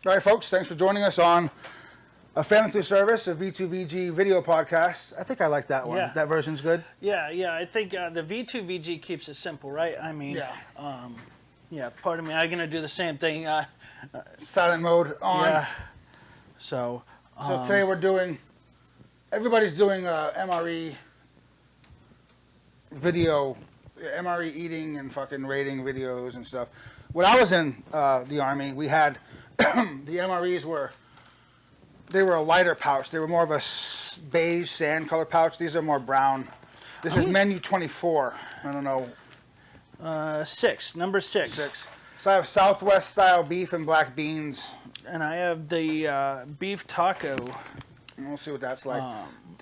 All right, folks, thanks for joining us on a Family Through Service, a V2VG video podcast. I think I like that one. Yeah. That version's good. Yeah. I think the V2VG keeps it simple, right? I mean, yeah. Pardon me, I'm gonna do the same thing. Silent mode on. Yeah. So today we're doing. Everybody's doing MRE video, MRE eating and fucking rating videos and stuff. When I was in the Army, we had the MREs were a lighter pouch. They were more of a beige sand color pouch. These are more brown. This is menu 24. I don't know. number six. 6. So I have Southwest style beef and black beans. And I have the beef taco. And we'll see what that's like.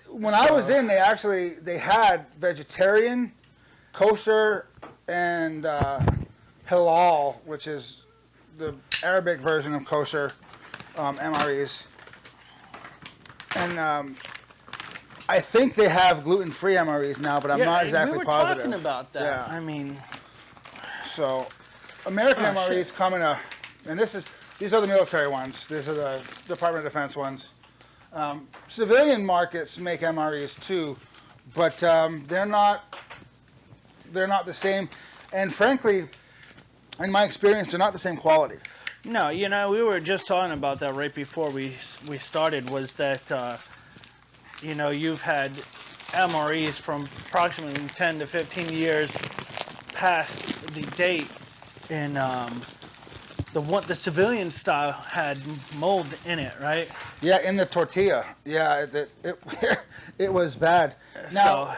When I was in, they had vegetarian, kosher, and halal, which is the Arabic version of kosher MREs. And I think they have gluten-free MREs now, but I'm not exactly positive. We were talking about that. Yeah. I mean, so American MREs come in and these are the military ones. These are the Department of Defense ones. Civilian markets make MREs too, but they're not the same. And frankly, in my experience, they're not the same quality. no, we were just talking about that right before we started. Was that you've had MREs from approximately 10 to 15 years past the date, and the civilian style had mold in it, right? Yeah, in the tortilla. Yeah, it was bad. Now,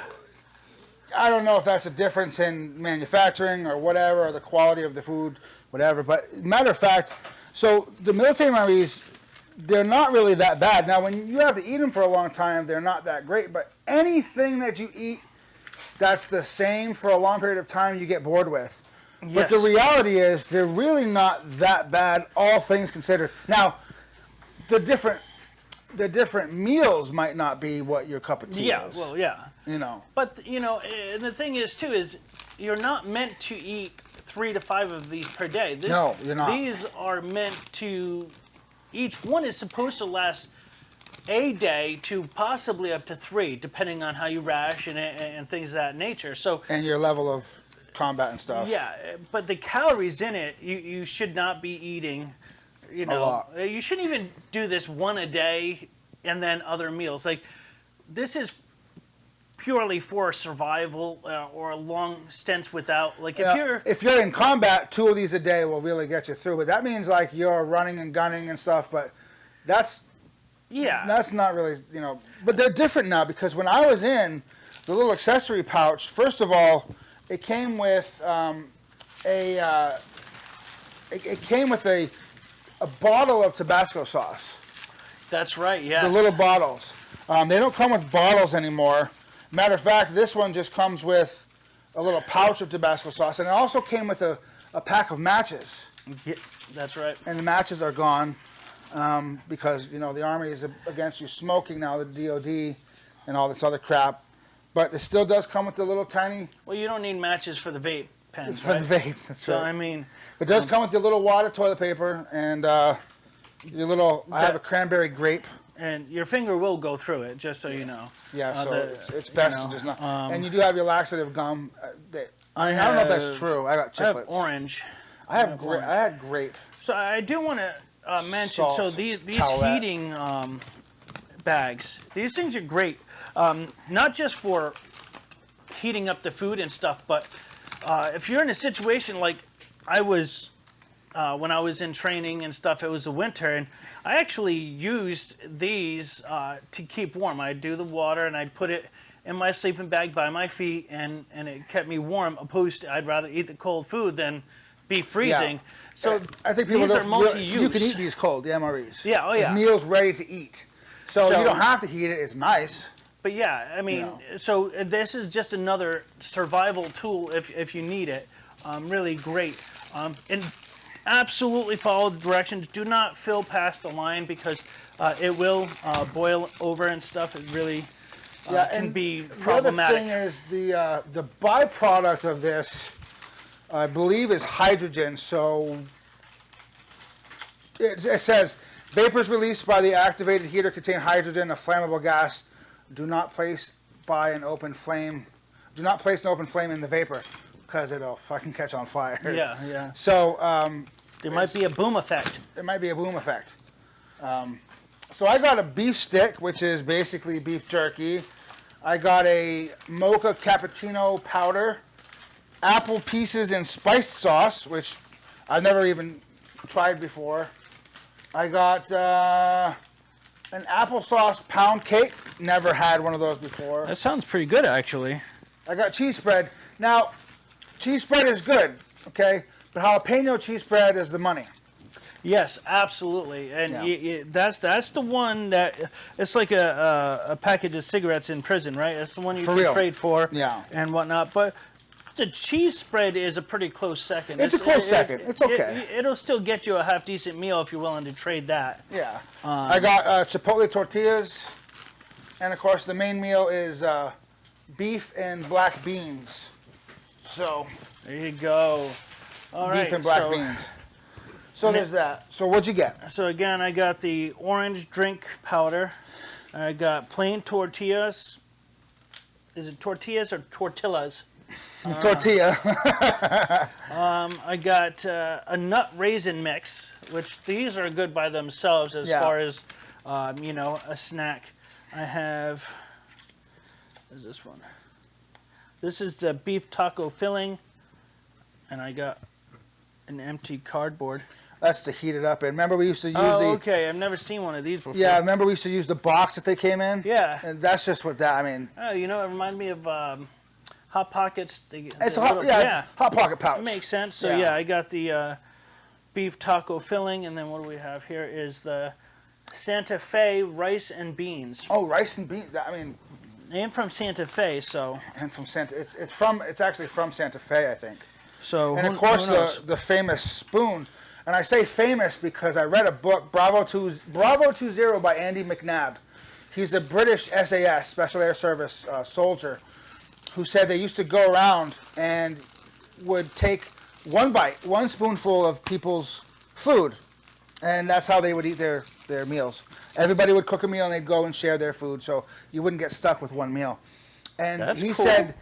I don't know if that's a difference in manufacturing or whatever, or the quality of the food, whatever. But matter of fact, so the military MREs, they're not really that bad. Now, when you have to eat them for a long time, they're not that great. But anything that you eat that's the same for a long period of time, you get bored with. Yes. But the reality is, they're really not that bad, all things considered. Now, the different meals might not be what your cup of tea is. Yeah, well, yeah. But, and the thing is, too, is you're not meant to eat 3 to 5 of these per day. No, you're not. These are meant to, each one is supposed to last a day to possibly up to 3, depending on how you ration and things of that nature. So, and your level of combat and stuff. Yeah, but the calories in it, you should not be eating, a lot. You shouldn't even do this one a day and then other meals. Like, this is purely for survival or long stints without, like, if you're in combat, 2 of these a day will really get you through. But that means like you're running and gunning and stuff, but that's not really, but they're different now, because when I was in the little accessory pouch, first of all, it came with a bottle of Tabasco sauce. That's right, yeah. The little bottles. They don't come with bottles anymore. Matter of fact, this one just comes with a little pouch of Tabasco sauce, and it also came with a pack of matches. Yeah, that's right. And the matches are gone because the Army is against you smoking now, the DOD and all this other crap. But it still does come with the little tiny... Well, you don't need matches for the vape pens, For the vape, that's right. So, I mean... It does come with your little water, toilet paper, and your little... I have a cranberry grape. And your finger will go through it, just so you know. Yeah, so it's best to just not... and you do have your laxative gum. I don't know if that's true. I got chiclets. I have orange. I had grape. So I do want to mention, Salt, so these towelette. heating bags, these things are great. Not just for heating up the food and stuff, but if you're in a situation like I was when I was in training and stuff, it was the winter, and I actually used these to keep warm. I'd do the water and I'd put it in my sleeping bag by my feet, and it kept me warm, opposed to I'd rather eat the cold food than be freezing. Yeah. So I think people these are multi-use. You can eat these cold, the MREs. Yeah, oh yeah. Meals ready to eat. So you don't have to heat it. It's nice. But yeah, I mean, so this is just another survival tool if you need it. Really great. And absolutely follow the directions. Do not fill past the line, because it will boil over and stuff. It really can be problematic. The other thing is the byproduct of this, I believe, is hydrogen. So it says, vapors released by the activated heater contain hydrogen, a flammable gas. Do not place an open flame in the vapor because it'll fucking catch on fire. Yeah, yeah. So there might be a boom effect. It might be a boom effect. So I got a beef stick, which is basically beef jerky. I got a mocha cappuccino powder, apple pieces in spiced sauce, which I've never even tried before. I got an applesauce pound cake. Never had one of those before. That sounds pretty good, actually. I got cheese spread. Now, cheese spread is good, okay? But jalapeno cheese spread is the money. Yes, absolutely, and Yeah. that's the one that it's like a package of cigarettes in prison, right? It's the one you For can real. trade for, Yeah. and whatnot. But the cheese spread is a pretty close second. It's a close second. It's okay. It'll still get you a half decent meal if you're willing to trade that. Yeah. I got chipotle tortillas, and of course the main meal is beef and black beans. So There you go. All right, beef and black beans. So there's that. So what'd you get? So again, I got the orange drink powder. I got plain tortillas. Is it tortillas or tortillas? Tortilla. I got a nut raisin mix, which these are good by themselves as Yeah. far as, a snack. I have, what is this one? This is the beef taco filling, and I got an empty cardboard. That's to heat it up in. Remember we used to use Okay. I've never seen one of these before. Yeah, remember we used to use the box that they came in? Yeah. And that's just what that, I mean. Oh, it reminded me of Hot Pockets. It's a hot, it's a Hot Pocket pouch. It makes sense. So Yeah. I got the beef taco filling, and then what do we have here is the Santa Fe rice and beans. Oh, rice and beans. I mean, And from Santa Fe, so and from Santa, it's actually from Santa Fe, I think. so And who- of course who knows? the famous spoon. And I say famous because I read a book, Bravo 20 by Andy McNabb. He's a British SAS, Special Air Service soldier, who said they used to go around and would take one spoonful of people's food, and that's how they would eat their meals. Everybody would cook a meal and they'd go and share their food, so you wouldn't get stuck with one meal. And That's he cool. said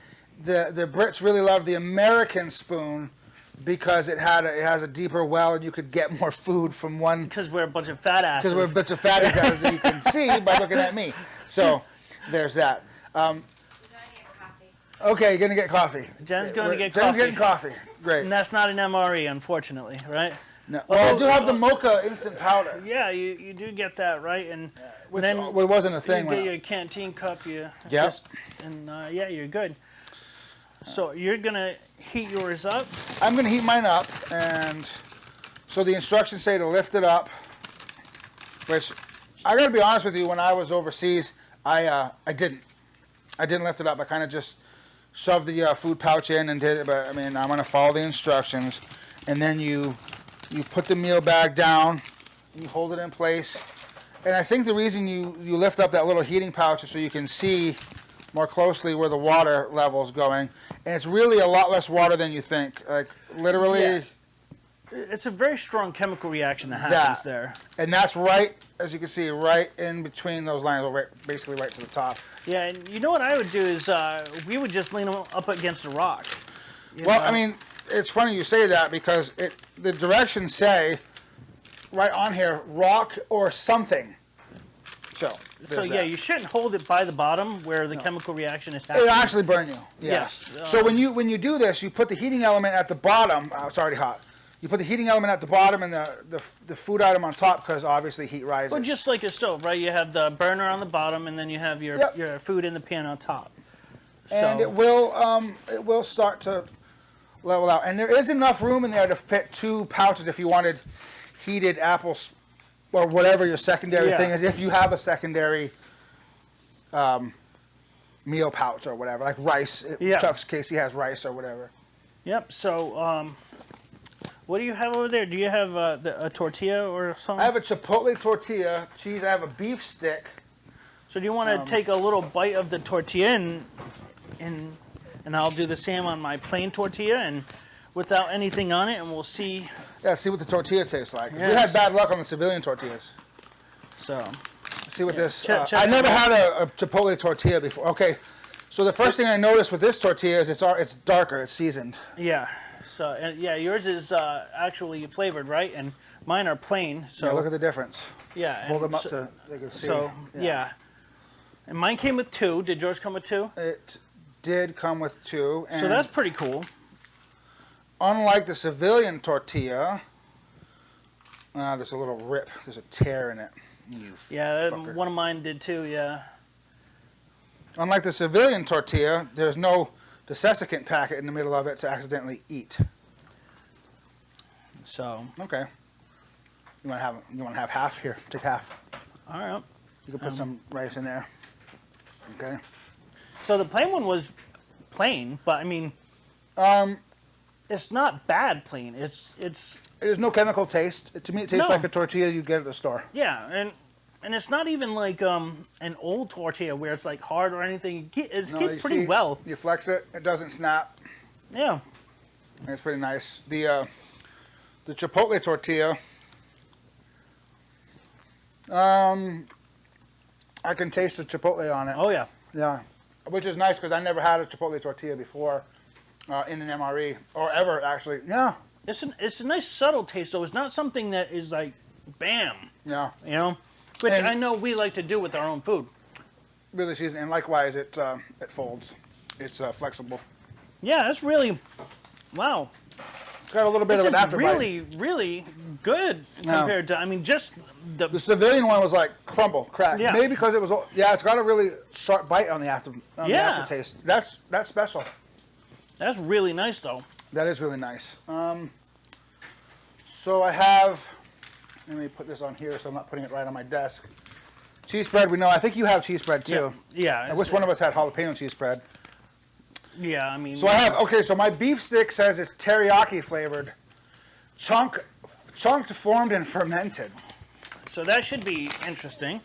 the Brits really loved the American spoon because it has a deeper well and you could get more food from one. Because we're a bunch of fat asses. Because we're a bunch of fatties, as you can see by looking at me. So there's that. Okay, you're gonna get coffee. Jen's going to get Jen's coffee. getting coffee. Great. And that's not an MRE, unfortunately, right? No. Well, I do have the mocha instant powder, Yeah, you do get that, right? And which then it wasn't a thing. you when get I- your canteen cup, Yep. yeah, you're good. So you're gonna heat yours up. I'm gonna heat mine up, and so the instructions say to lift it up. Which I gotta be honest with you, when I was overseas, I didn't lift it up. I kind of just shoved the food pouch in and did it. But I mean, I'm gonna follow the instructions, and then you put the meal bag down, you hold it in place, and I think the reason you lift up that little heating pouch is so you can see more closely where the water level is going, and it's really a lot less water than you think. Like literally. Yeah. It's a very strong chemical reaction that happens there. And that's right, as you can see, right in between those lines, basically right to the top. Yeah, and you know what I would do is we would just lean them up against a rock. Well, I mean, it's funny you say that because the directions say right on here, rock or something. So there's yeah, that. you shouldn't hold it by the bottom where the chemical reaction is happening. It'll actually burn you. Yeah. Yes. So when you do this, you put the heating element at the bottom. It's already hot. You put the heating element at the bottom and the food item on top because obviously heat rises. Well, just like a stove, right? You have the burner on the bottom, and then you have your Yep. your food in the pan on top. And it will start to level out. And there is enough room in there to fit 2 pouches if you wanted heated apples or whatever your secondary Yeah. thing is. If you have a secondary meal pouch or whatever, like rice. Yeah. Chuck's case, he has rice or whatever. Yep. So, what do you have over there? Do you have a tortilla or something? I have a chipotle tortilla, cheese. I have a beef stick. So do you want to take a little bite of the tortilla and I'll do the same on my plain tortilla and without anything on it, and we'll see Yeah, see what the tortilla tastes like. Yes. We had bad luck on the civilian tortillas. So, See what this. check I never them had a Chipotle tortilla before. Okay, so the first thing I noticed with this tortilla is it's darker. It's seasoned. yeah. So, and yeah, yours is actually flavored, right? And mine are plain. So Yeah, look at the difference. yeah. Hold and them up so, to they can see. So yeah. And mine came with 2. Did yours come with 2? It did come with 2. And So that's pretty cool. unlike the civilian tortilla, there's a little rip. There's a tear in it. Yeah, fucker. one of mine did too. Yeah. Unlike the civilian tortilla, there's no dessecant packet in the middle of it to accidentally eat. So Okay. You want to have half? Here, take half. all right. You can put some rice in there. Okay. So the plain one was plain, but I mean, Um, it's not bad plain. It's there's no chemical taste. To me, it tastes No. like a tortilla you get at the store. yeah, and it's not even like an old tortilla where it's like hard or anything. It's No, hit you pretty see, well. You flex it, it doesn't snap. Yeah. It's pretty nice. The Chipotle tortilla. I can taste the Chipotle on it. Oh yeah. Yeah, which is nice because I never had a Chipotle tortilla before in an MRE or ever actually. Yeah, It's a nice subtle taste though. It's not something that is like bam, yeah, you know, which And- I know we like to do with our own food. really seasoned, and likewise it folds. It's flexible. Yeah, that's really wow. It's got a little bit This of an is afterbite. really, really good Yeah. compared to. I mean, just The the civilian one was like crumble, crack. Yeah. Maybe because it was. Yeah, it's got a really sharp bite on the the Yeah. aftertaste. That's special. that's really nice though. That is really nice. So I have. Let me put this on here so I'm not putting it right on my desk. Cheese spread. We know. I think you have cheese spread too. Yeah. I wish one of us had jalapeno cheese spread. Yeah, I mean. So I have, okay, so my beef stick says it's teriyaki flavored, chunked, formed, and fermented. So that should be interesting.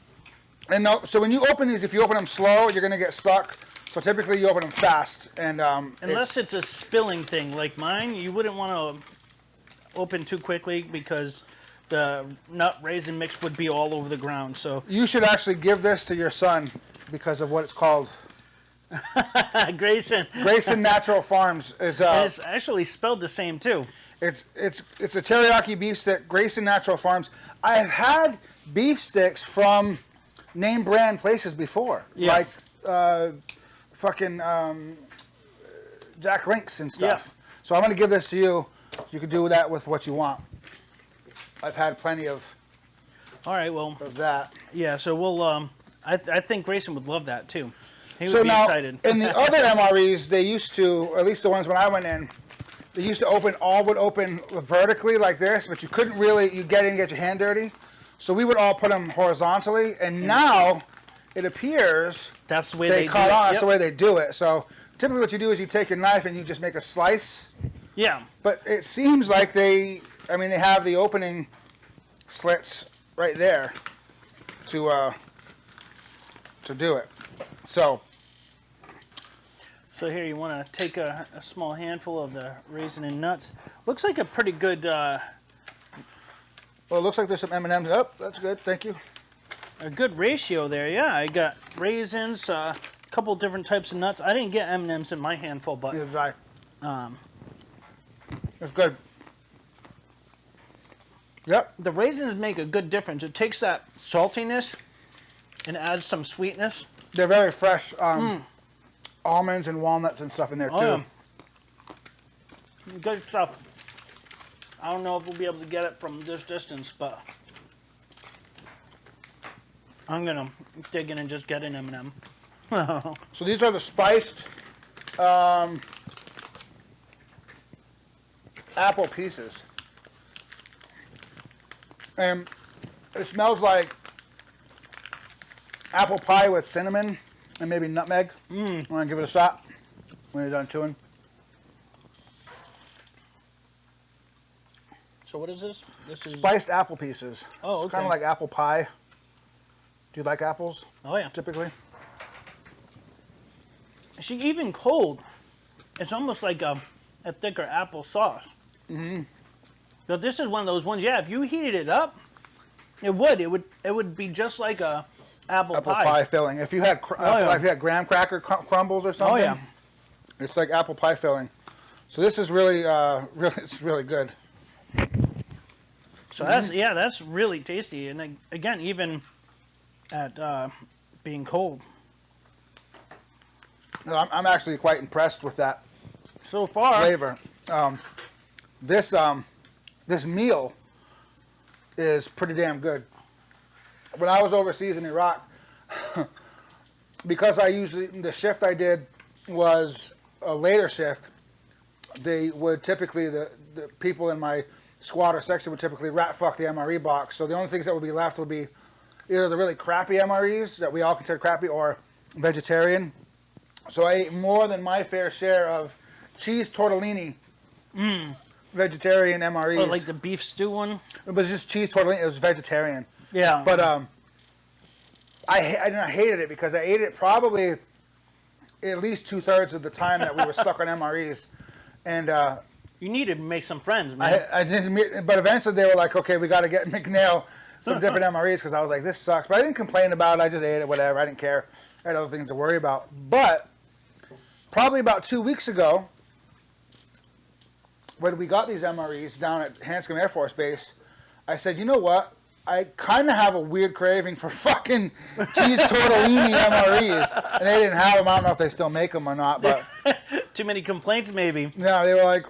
And no, so when you open these, if you open them slow, you're going to get stuck. So typically you open them fast. And Unless it's a spilling thing like mine, you wouldn't want to open too quickly because the nut raisin mix would be all over the ground. So you should actually give this to your son because of what it's called. Grayson. Grayson Natural Farms is It's actually spelled the same too. it's a teriyaki beef stick. Grayson Natural Farms. I've had beef sticks from name brand places before, Yeah. like fucking Jack Link's and stuff. So I'm gonna give this to you. You can do that with what you want. I've had plenty of All right, well, that. yeah. So we'll. I think Grayson would love that too. He would So be now, excited. in the other MREs, they used to, at least the ones when I went in, they used to all would open vertically like this, but you couldn't really, you get in and get your hand dirty. So we would all put them horizontally, and now it appears That's the way they they caught do it. on. That's Yep. the way they do it. So typically what you do is you take your knife and you just make a slice, Yeah. but it seems like they have the opening slits right there to do it. So here you want to take a small handful of the raisin and nuts. Looks like a pretty good Well, it looks like there's some M&Ms. Oh, that's good. Thank you. a good ratio there. Yeah, I got raisins, a couple different types of nuts. I didn't get M&Ms in my handful, but It's dry. um, It's good. Yep. the raisins make a good difference. It takes that saltiness and adds some sweetness. They're very fresh. Almonds and walnuts and stuff in there too. Oh, yeah. Good stuff. I don't know if we'll be able to get it from this distance, but I'm gonna dig in and just get an M&M. So these are the spiced apple pieces. And it smells like apple pie with cinnamon and maybe nutmeg. Want to give it a shot when you're done chewing? So what is this? This is Spiced apple pieces. Oh, It's kind okay. of like apple pie. Do you like apples oh yeah. typically? Even cold, it's almost like a thicker apple sauce. But this is one of those ones. Yeah, if you heated it up, it would be just like a apple pie filling. If you had if you had graham cracker crumbles or something, it's like apple pie filling. So this is really it's really good. So that's really tasty. And again, even at being cold. I'm actually quite impressed with that So far, flavor. This meal is pretty damn good. When I was overseas in Iraq, because the shift I did was a later shift, they would typically, the people in my squad or section would typically rat fuck the MRE box. So the only things that would be left would be either the really crappy MREs that we all consider crappy or vegetarian. So I ate more than my fair share of cheese tortellini, vegetarian MREs. oh, like the beef stew one. It was just cheese tortellini. It was vegetarian. Yeah. But I hated it because I ate it probably at least 2/3 of the time that we were stuck on MREs, and you need to make some friends, man. I didn't. But eventually they were like, okay, we got to get McNail some different MREs because I was like, this sucks. But I didn't complain about it. I just ate it, whatever. I didn't care. I had other things to worry about. But probably about 2 weeks ago, when we got these MREs down at Hanscom Air Force Base, I said, you know what? I kind of have a weird craving for fucking cheese tortellini MREs. And they didn't have them. I don't know if they still make them or not. But Too many complaints, maybe. no, they were like,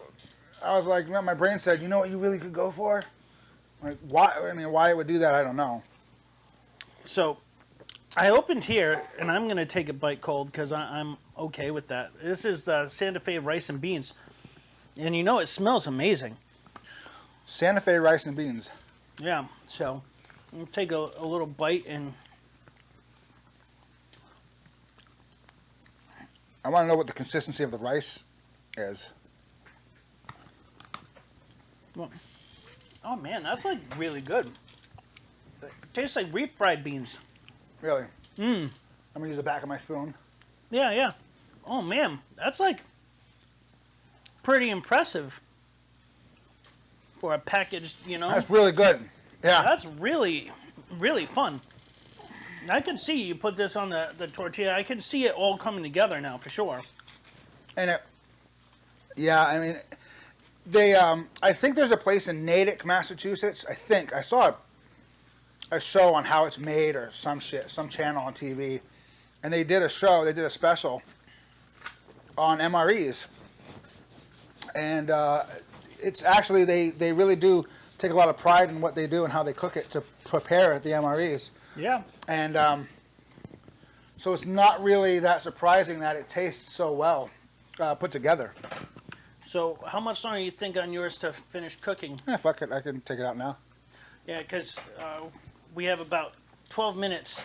I was like, my brain said, you know what you really could go for? Like, why? I mean, why it would do that, I don't know. So, I opened here, and I'm going to take a bite cold because I'm okay with that. This is Santa Fe rice and beans. And you know, it smells amazing. Santa Fe rice and beans. Yeah, so I'm going to take a little bite and... I want to know what the consistency of the rice is. Well, oh man, that's like really good. It tastes like refried beans. Really? I'm going to use the back of my spoon. Yeah, yeah. Oh man, that's like pretty impressive for a package, you know? That's really good. Yeah. That's really, really fun. I can see you put this on the tortilla. I can see it all coming together now for sure. And yeah, I mean, they, I think there's a place in Natick, Massachusetts. I think I saw a show on how it's made or some shit, some channel on TV, and they did a show. They did a special on MREs, and it's actually they really do take a lot of pride in what they do and how they cook it to prepare the MREs. Yeah. And so it's not really that surprising that it tastes so well put together. So how much longer do you think on yours to finish cooking? Yeah, fuck it. I can take it out now. Yeah, because we have about 12 minutes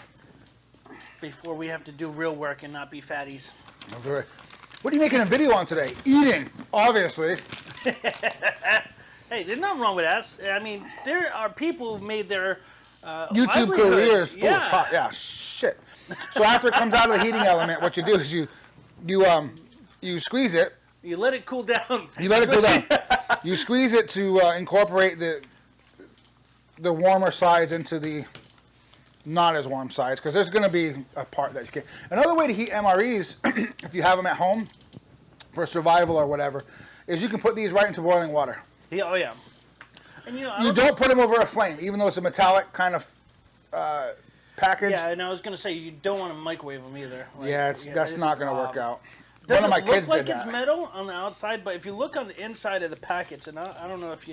before we have to do real work and not be fatties. What are you making a video on today? Eating, obviously. Hey, there's nothing wrong with that. I mean, there are people who made their YouTube livelihood. careers. Yeah. Oh, it's hot. Yeah, shit. So after it comes out of the heating element, what you do is you squeeze it. You let it cool down. You let it cool down. You squeeze it to incorporate the warmer sides into the not as warm sides, because there's going to be a part that you can. Another way to heat MREs, if you have them at home for survival or whatever, is you can put these right into boiling water. Yeah, oh yeah. And you know, You don't put them over a flame, even though it's a metallic kind of package. Yeah, and I was gonna say you don't want to microwave them either. Like, that's not going to work out. Does One of my it look kids like did it's that. metal on the outside? But if you look on the inside of the packets, and I don't know if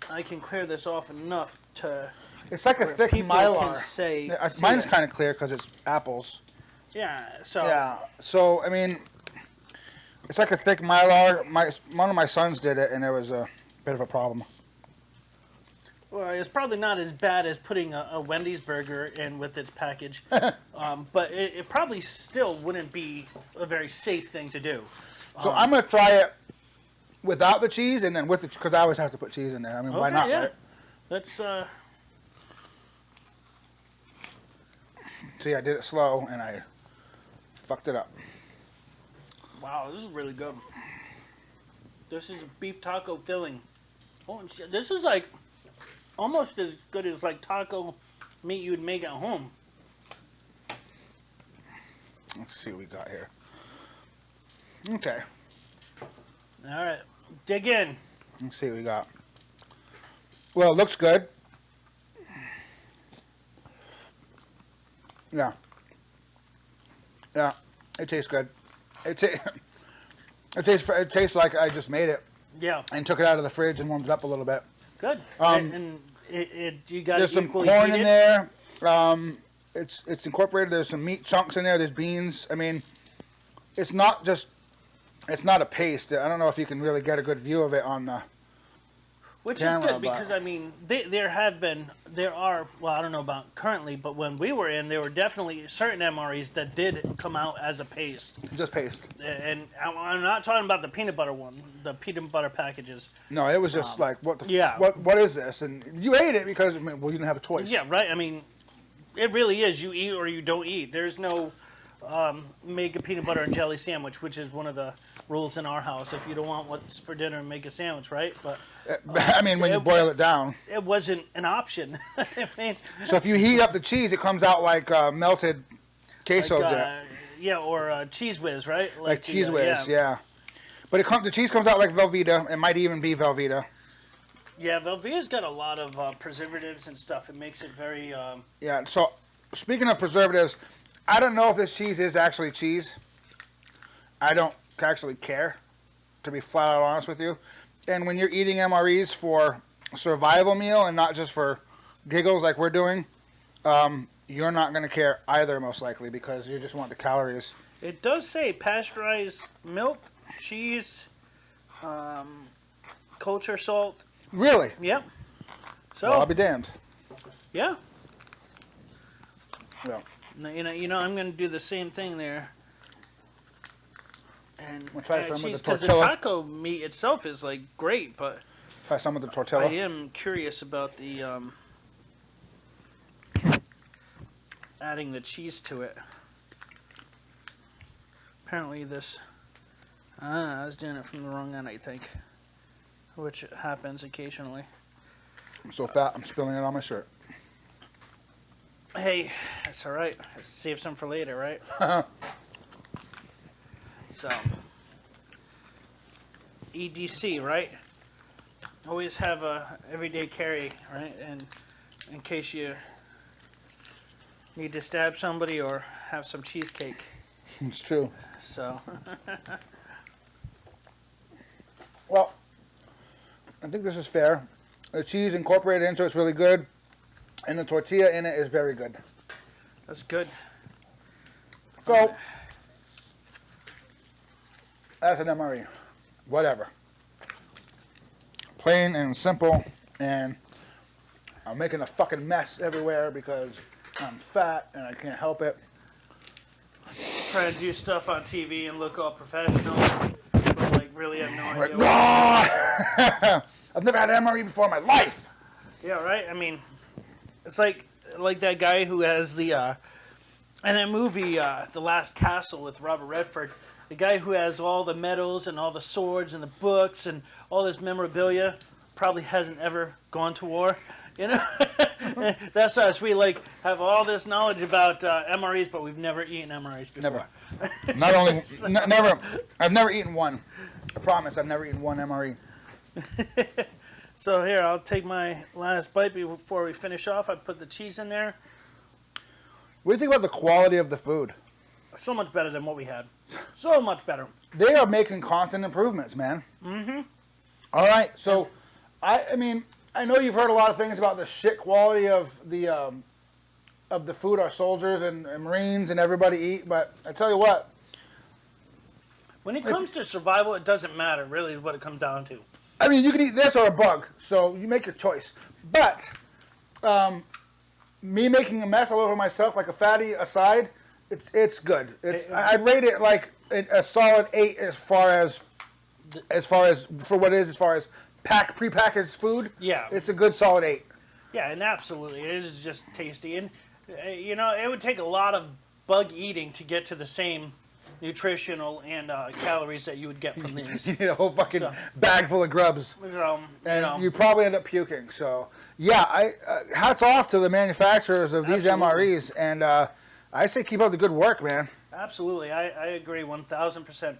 I can clear this off enough to. It's like a thick people mylar. can say- see Mine's it. kind of clear because it's apples. Yeah. So. Yeah. So I mean, it's like a thick mylar. One of my sons did it, and it was a bit of a problem. Well, it's probably not as bad as putting a Wendy's burger in with its package, but it probably still wouldn't be a very safe thing to do. So I'm gonna try it without the cheese, and then with it, because I always have to put cheese in there. I mean, why not? Yeah. Right? Let's. See, I did it slow, and I fucked it up. Wow, this is really good. This is a beef taco filling. Oh shit! This is like almost as good as like taco meat you'd make at home. Let's see what we got here. Okay. All right, dig in. Let's see what we got. Well, it looks good. Yeah. Yeah. It tastes good. It tastes like I just made it Yeah, and took it out of the fridge and warmed it up a little bit. good. And you got There's it some equally corn in heated? there. It's incorporated. There's some meat chunks in there. There's beans. I mean, it's not a paste. I don't know if you can really get a good view of it on the Which camera, is good because I mean, there are. Well, I don't know about currently, but when we were in, there were definitely certain MREs that did come out as a paste. just paste. And I'm not talking about the peanut butter one, the peanut butter packages. No, it was just like what the yeah. what is this? And you ate it because well, you didn't have a choice. Yeah, right. I mean, it really is. You eat or you don't eat. There's no make a peanut butter and jelly sandwich, which is one of the rules in our house. If you don't want what's for dinner, make a sandwich, right? But I mean, when you boil it down. it wasn't an option. I mean, So if you heat up the cheese, it comes out like melted queso dip. yeah, or Cheese Whiz, right? Like the, cheese whiz, yeah. But the cheese comes out like Velveeta. It might even be Velveeta. Yeah, Velveeta's got a lot of preservatives and stuff. It makes it very. Yeah. So speaking of preservatives, I don't know if this cheese is actually cheese. I don't actually care, to be flat out honest with you. And when you're eating MREs for a survival meal and not just for giggles like we're doing, you're not going to care either, most likely, because you just want the calories. It does say pasteurized milk, cheese, kosher salt. Really? Yep. So Well, I'll be damned. yeah. Well, You know, I'm going to do the same thing there. And We'll try some of the because the tortilla. taco meat itself is like great, but try some of the I tortilla. am curious about the adding the cheese to it. Apparently this, I was doing it from the wrong end, I think, which happens occasionally. I'm so fat, I'm spilling it on my shirt. Hey, that's all right. Let's save some for later, right? So, EDC, right? Always have a everyday carry, right? And in case you need to stab somebody or have some cheesecake. It's true. So, Well, I think this is fair. The cheese incorporated into it's really good, and the tortilla in it is very good. that's good. So, that's an MRE. Whatever. Plain and simple, and I'm making a fucking mess everywhere because I'm fat and I can't help it. Trying to do stuff on TV and look all professional, but like really have no Like, idea. "Ah!" I've never had an MRE before in my life. Yeah, right. I mean, it's like that guy who has the in that movie, The Last Castle with Robert Redford. The guy who has all the medals and all the swords and the books and all this memorabilia probably hasn't ever gone to war. You know, that's us. We like have all this knowledge about MREs, but we've never eaten MREs before. Never. Not only, never. I've never eaten one. I promise, I've never eaten one MRE. So here, I'll take my last bite before we finish off. I put the cheese in there. What do you think about the quality of the food? So much better than what we had. So much better. They are making constant improvements, man. Mm-hmm. All right, so I mean, I know you've heard a lot of things about the shit quality of the food our soldiers and Marines and everybody eat, but I tell you what, When it comes to survival, it doesn't matter, really, is what it comes down to. I mean, you can eat this or a bug, so you make your choice. But me making a mess all over myself, like a fatty aside, it's good. I'd rate it like a solid 8 as far as for what it is, as far as prepackaged food. Yeah. It's a good solid 8. Yeah, and absolutely, it is just tasty. And, you know, it would take a lot of bug eating to get to the same nutritional and calories that you would get from these. You need a whole fucking bag full of grubs. So, And you probably end up puking. So, yeah, hats off to the manufacturers of these MREs. And I say keep up the good work, man. Absolutely. I agree 1,000%.